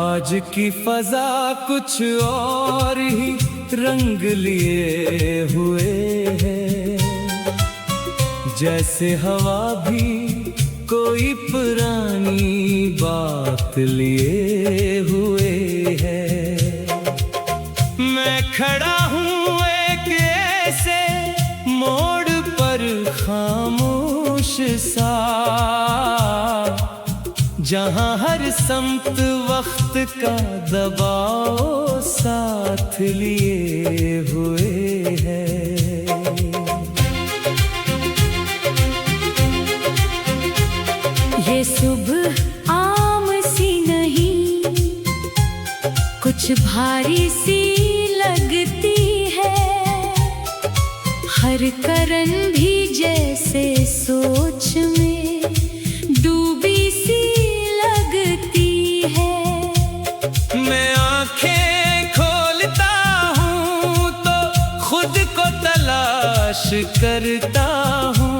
आज की फजा कुछ और ही रंग लिए हुए है, जैसे हवा भी कोई पुरानी बात लिए हुए है। मैं खड़ा हूँ एक ऐसे मोड़ पर खामोश सा, जहाँ हर समत वक्त का दबाव साथ लिए हुए है। ये सुबह आम सी नहीं, कुछ भारी सी लगती है। हर करन भी जैसे सोच में डूबी सी लगती है। मैं आंखें खोलता हूँ तो खुद को तलाश करता हूँ।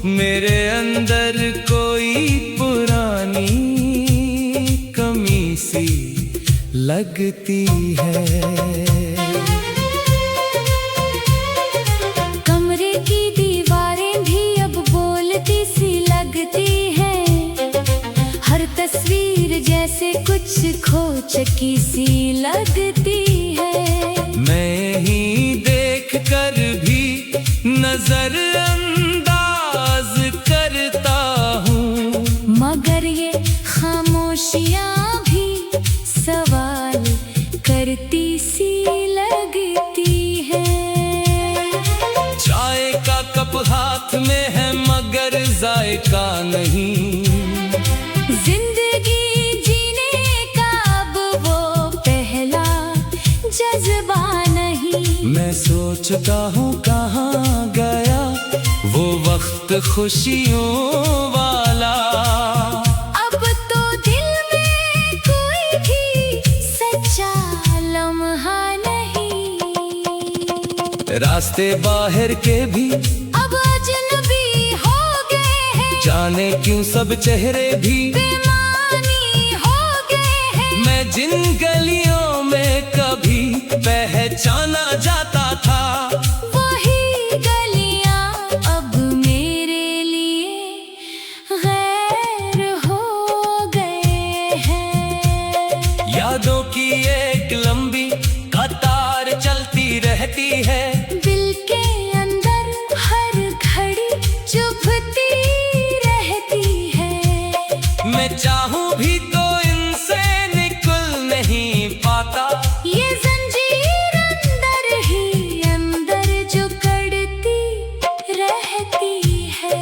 मेरे अंदर कोई पुरानी कमी सी लगती है। कमरे की दीवारें भी अब बोलती सी लगती हैं। हर तस्वीर जैसे कुछ खो चुकी सी लगती है। मैं ही देख कर भी नजर अंदाज करता हूँ, मगर ये खामोशियाँ भी सवाल करती सी लगती है। चाय का कप हाथ में है मगर जायका नहीं। जिंदगी जीने का अब वो पहला जज्बा नहीं। मैं सोचता हूँ कहाँ गया वो वक्त खुशियों वाला। अब तो दिल में कोई भी सच्चा लम्हा नहीं। रास्ते बाहर के भी अब अजनबी हो गए हैं। जाने क्यों सब चेहरे भी बेमानी हो गए हैं। मैं जिन गलियों में कभी पहचाना जाता था, वही गलियां अब मेरे लिए गैर हो गए हैं। यादों की एक लंबी कतार चलती रहती है। दिल के अंदर हर घड़ी चुभती रहती है। मैं चाहूं भी तो इनसे निकल नहीं पाता। ये जंजीर अंदर ही अंदर जकड़ती रहती है।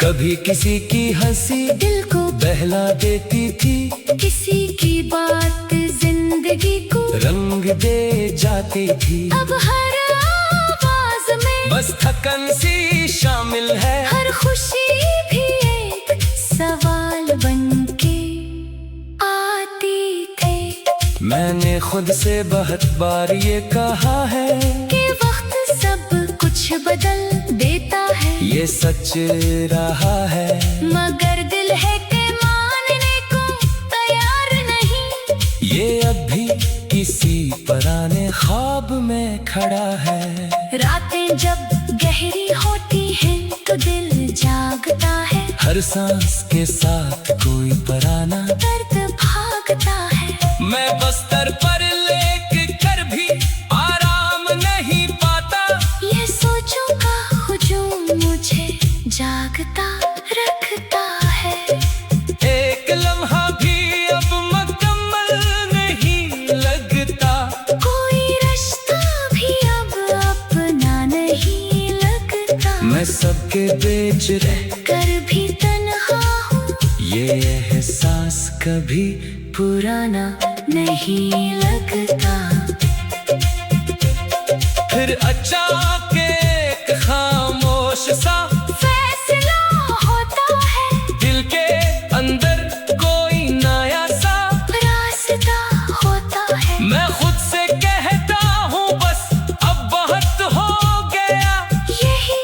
कभी किसी की हंसी दिल को बहला देती थी, किसी की बात जिंदगी को रंग दे जाती थी। अब हर आवाज में बस थकन सी शामिल है। हर खुशी भी एक सवाल बनके आती थे। मैंने खुद से बहुत बार ये कहा है कि वक्त सब कुछ बदल देता है। ये सच रहा है, मगर दिल है कि मानने को तैयार नहीं। ये अब भी किसी पुराने ख्वाब में खड़ा है। रातें जब गहरी होती हैं तो दिल जागता है। हर सांस के साथ कोई पुराना दर्द भागता है। मैं बस्तर पर लेट कर भी आराम नहीं पाता। ये सोचों का हुजूम मुझे जागता रखता है। एक लम्हा भी अब मुकम्मल नहीं लगता। कोई रिश्ता भी अब अपना नहीं लगता। मैं सबके बीच रह कर भी तन्हा हूँ, ये एहसास कभी पुराना नहीं लगता। फिर अचानक एक खामोश सा फैसला होता है। दिल के अंदर कोई नया सा रास्ता होता है। मैं खुद से कहता हूँ बस अब बहुत हो गया। यही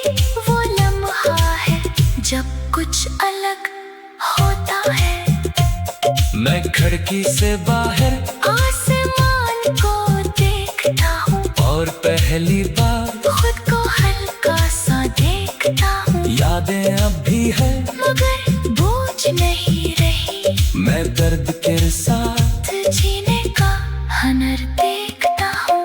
वो लम्हा है जब कुछ अलग होता है। मैं खिड़की से बाहर आसमान को देखता हूँ और पहली बार खुद को हल्का सा देखता हूँ। यादें अब भी है मगर बोझ नहीं रही, मैं दर्द के साथ जीने का हनर देखता हूँ।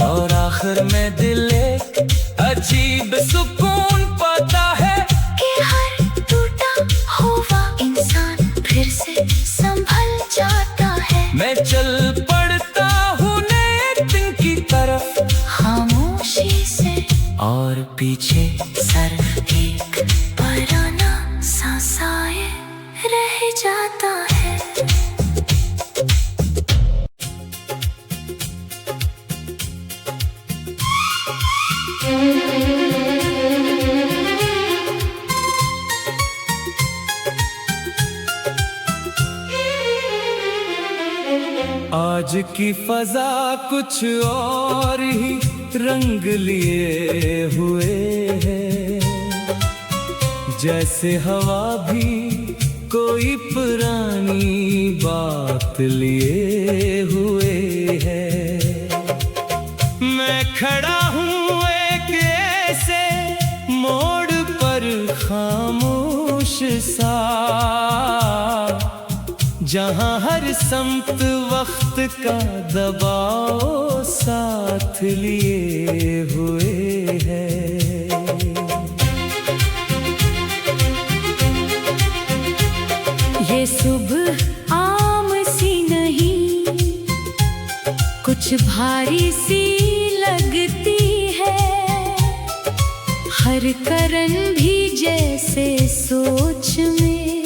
और आखिर में दिल एक अजीब सुकून पाता है कि हर टूटा हुआ इंसान फिर से संभल जाता है। मैं चल पड़ता हूँ नए दिन की तरफ खामोशी से और पीछे सिर्फ एक पुराना सा साए रह जाता है। आज की फजा कुछ और ही रंग लिए हुए है, जैसे हवा भी कोई पुरानी बात लिए हुए है। मैं खड़ा हूँ एक ऐसे मोड़ पर खामोश सा, जहाँ हर समत वक्त का दबाव साथ लिए हुए है। ये सुबह आम सी नहीं, कुछ भारी सी लगती है। हर करन भी जैसे सोच में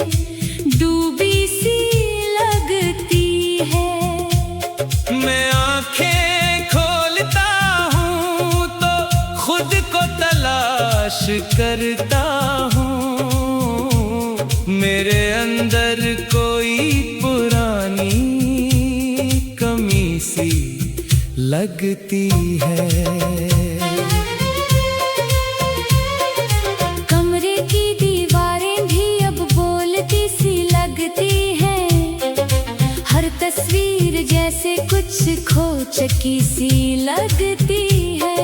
डूबी सी लगती है। मैं आंखें खोलता हूँ तो खुद को तलाश करता हूँ, मेरे अंदर कोई पुरानी कमी सी लगती है। कमरे की दीवारें भी अब बोलती सी लगती हैं। हर तस्वीर जैसे कुछ खो चुकी सी लगती है।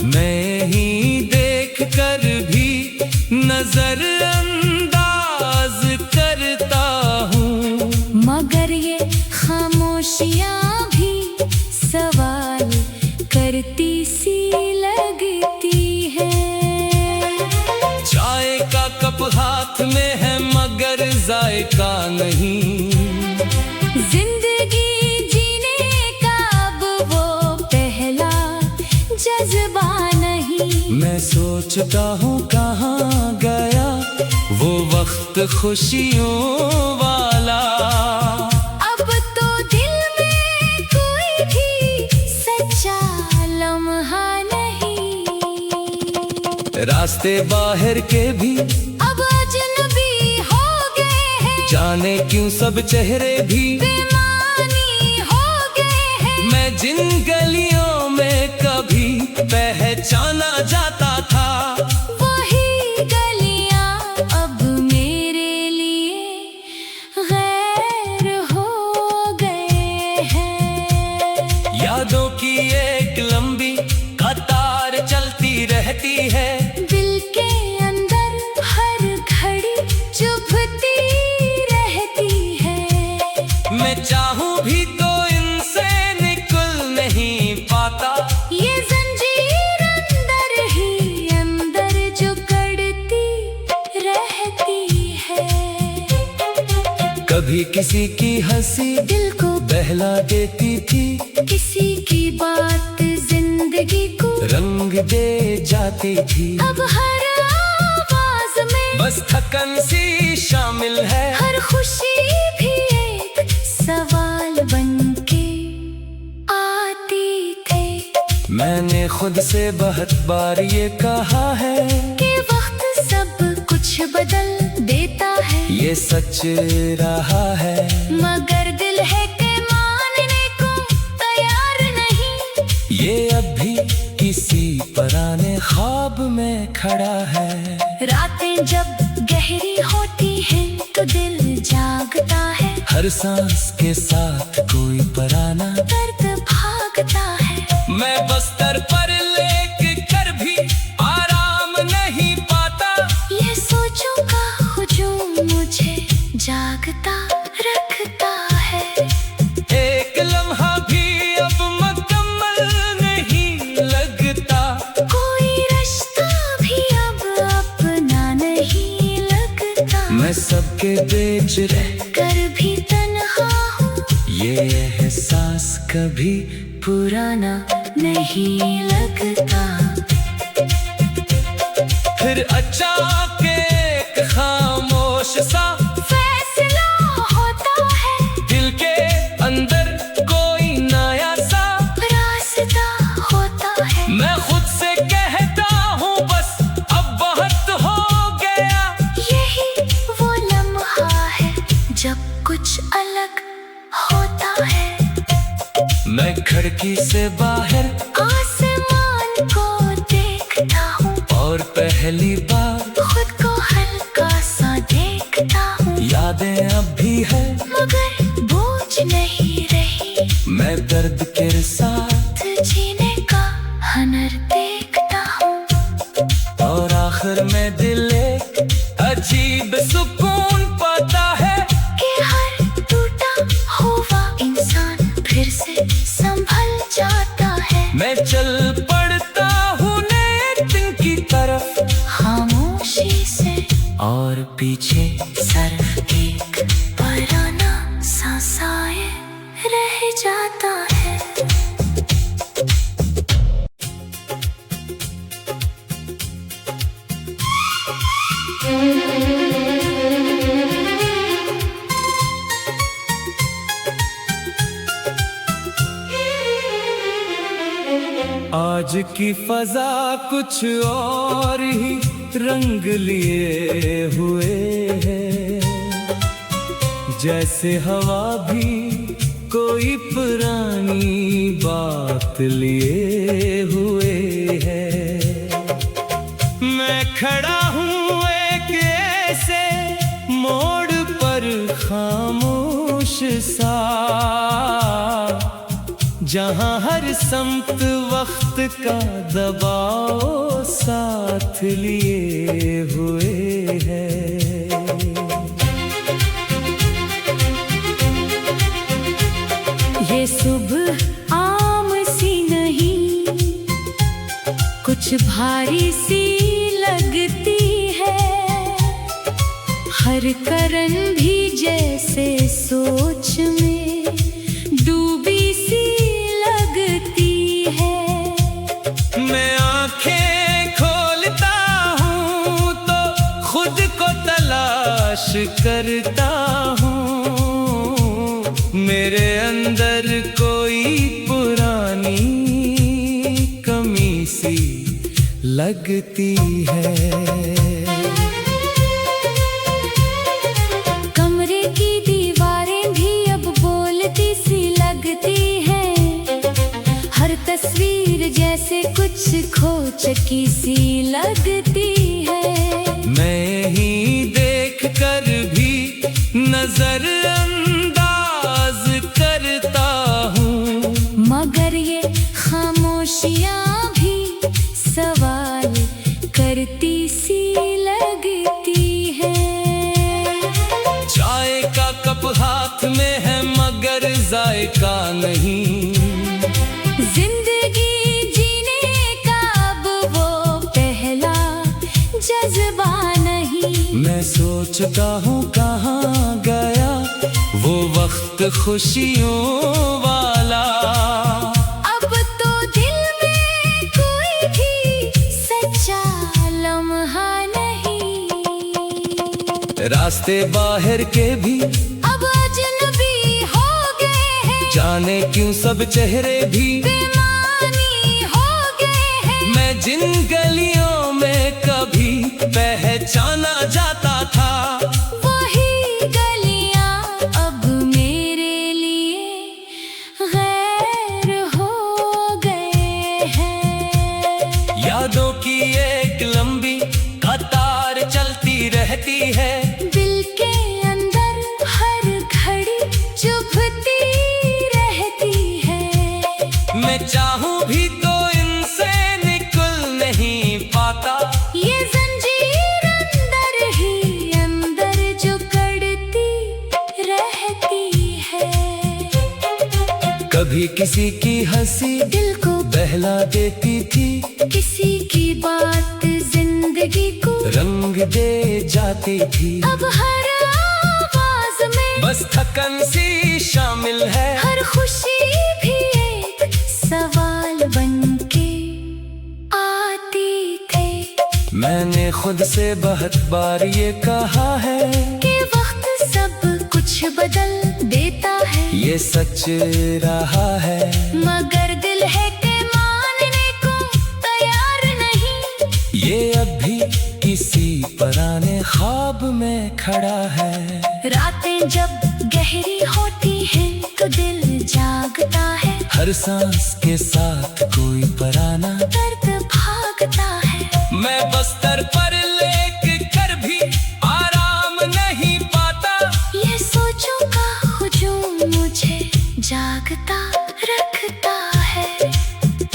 मैं ही देख कर भी नजर अंदाज करता हूँ, मगर ये खामोशियाँ भी सवाल करती सी लगती है। चाय का कप हाथ में है मगर जायका नहीं, जिंदगी जीने का अब वो पहला जज्बा नहीं। मैं सोचता हूँ कहाँ गया वो वक्त खुशियों वाला। अब तो दिल में कोई भी सच्चा लम्हा नहीं। रास्ते बाहर के भी अब अजनबी हो गए हैं, जाने क्यों सब चेहरे भी बेमानी हो गए हैं। मैं जिन गलियों में कभी पहचाना जाता था, वही गलियां अब मेरे लिए गैर हो गए हैं। यादों की एक लंबी कतार चलती रहती है, दिल के अंदर हर घड़ी चुभती रहती है। मैं चाहूं भी तो इनसे निकल नहीं पाता। ये जंजीर अंदर ही अंदर जो कड़ती रहती है। कभी किसी की हंसी दिल को बहला देती थी, किसी की बात जिंदगी को रंग दे जाती थी। अब हर आवाज में बस थकन सी शामिल है, हर खुशी भी एक सवाल बनके आती थी। मैंने खुद से बहुत बार ये कहा है कि वक्त सब कुछ बदल देता है। ये सच रहा है, मगर दिल है कि मानने को तैयार नहीं। ये अब भी किसी पुराने ख्वाब में खड़ा है। रातें जब गहरी होती हैं तो दिल जागता है। हर हर सांस के साथ कोई पराना दर्द भागता है। मैं बस्तर पर लेट कर भी आराम नहीं पाता। ये सोचों का हुजूम मुझे जागता रखता है। एक लम्हा भी अब मुकम्मल नहीं लगता। कोई रिश्ता भी अब अपना नहीं लगता। मैं सबके बीच रह कर भी तन्हा हूँ। ये एहसास कभी पुराना नहीं लगता। फिर अचानक एक खामोश सा फैसला होता है। दिल के अंदर कोई नया सा रास्ता होता है। मैं खुद से कहता हूँ बस अब बहुत हो गया। यही वो लम्हा है जब कुछ अलग होता है। मैं खिड़की से बाहर आसमान को देखता हूँ और पहली बार खुद को हल्का सा देखता हूँ। यादें अब भी है मगर बोझ नहीं रही। मैं दर्द के साथ जीने का हुनर देखता हूँ। और आखिर में दिल एक अजीब सुकून पाता है कि हर टूटा हुआ इंसान फिर से संभल जाता है। मैं चल पड़ता हूँ नए दिन की तरफ खामोशी से और पीछे सिर्फ एक पुराना सा साए रह जाता है। आज की फजा कुछ और ही रंग लिए हुए है। जैसे हवा भी कोई पुरानी बात लिए हुए है। मैं खड़ा हूँ एक ऐसे मोड़ पर खामोश सा, जहाँ हर समत वक्त का दबाव साथ लिए हुए है। ये सुबह आम सी नहीं, कुछ भारी सी लगती है। हर करन भी जैसे सोच में डूबी सी लगती है। मैं आंखें खोलता हूँ तो खुद को तलाश करता हूँ। मेरे अंदर कोई पुरानी कमी सी लगती है। कमरे की दीवारें भी अब बोलती सी लगती हैं। हर तस्वीर जैसे कुछ खो चुकी सी लगती है। मैं ही देख कर भी नजर अंदाज करता हूँ, मगर ये खामोशियाँ भी सवाल करती सी लगती है। चाय का कप हाथ में है मगर जायका नहीं। जिंदगी जीने का अब वो पहला जज्बा नहीं। मैं सोचता हूँ कहाँ गया वो वक्त खुशियों वाला। अब तो दिल में कोई भी सच्चा लम्हा नहीं। रास्ते बाहर के भी अब अजनबी हो गए हैं। जाने क्यों सब चेहरे भी बेमानी हो गए हैं। मैं जिन गलियों में कभी पहचाना जाता था, वही गलियां अब मेरे लिए गैर हो गए हैं। यादों की एक लंबी कतार चलती रहती है। दिल के अंदर हर घड़ी चाहूं भी तो इनसे निकल नहीं पाता। ये जंजीर अंदर ही अंदर जो कड़ती रहती है। कभी किसी की हंसी दिल को बहला देती थी, किसी की बात जिंदगी को रंग दे जाती थी। अब हर आवाज में बस थकन सी शामिल है, हर खुशी भी एक सवाल बनके आती थे। मैंने खुद से बहुत बार ये कहा है कि वक्त सब कुछ बदल देता है। ये सच रहा है, मगर दिल है कि मानने को तैयार नहीं। ये अब भी किसी पुराने ख्वाब में खड़ा है। रातें जब गहरी होती हैं तो दिल जागता है। हर सांस के साथ कोई पुराना दर्द भागता है। मैं बस्तर पर लेट कर भी आराम नहीं पाता। ये सोचों का हुजूम मुझे जागता रखता है।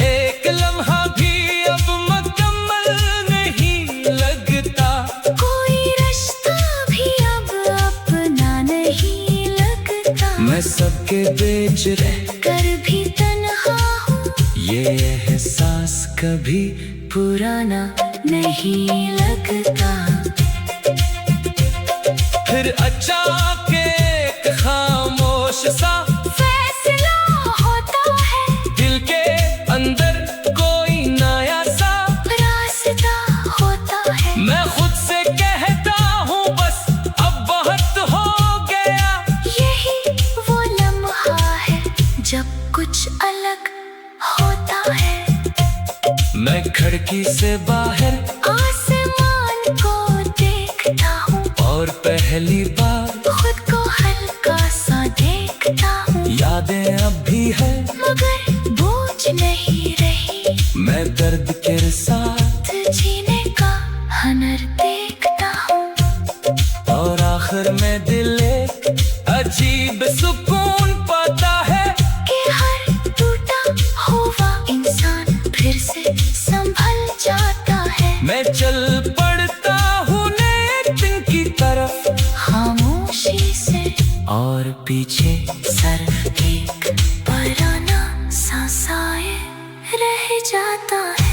एक लम्हा भी अब मुकम्मल नहीं लगता, कोई रिश्ता भी अब अपना नहीं लगता। मैं सबके बीच रह कर भी तन्हा हूँ, ये एहसास कभी पुराना नहीं लगता। फिर अचानक एक खामोश सा फैसला होता है, दिल के अंदर कोई नया सा रास्ता होता है। मैं खुद से कहता हूँ बस अब बहुत हो गया। यही वो लम्हा है जब कुछ अलग होता है। मैं खिड़की से बाहर आसमान को देखता हूँ और पहली बार खुद को हल्का सा देखता हूँ। यादें अब भी है मगर बोझ नहीं रही, मैं दर्द के साथ जीने का हुनर देखता हूँ। और आखिर में दिल एक अजीब सुकून पाता है कि हर टूटा हुआ इंसान फिर से संभल जाता है। मैं चल पड़ता हूँ नए दिन की तरफ खामोशी से और पीछे सिर्फ एक पुराना सा साए रह जाता है।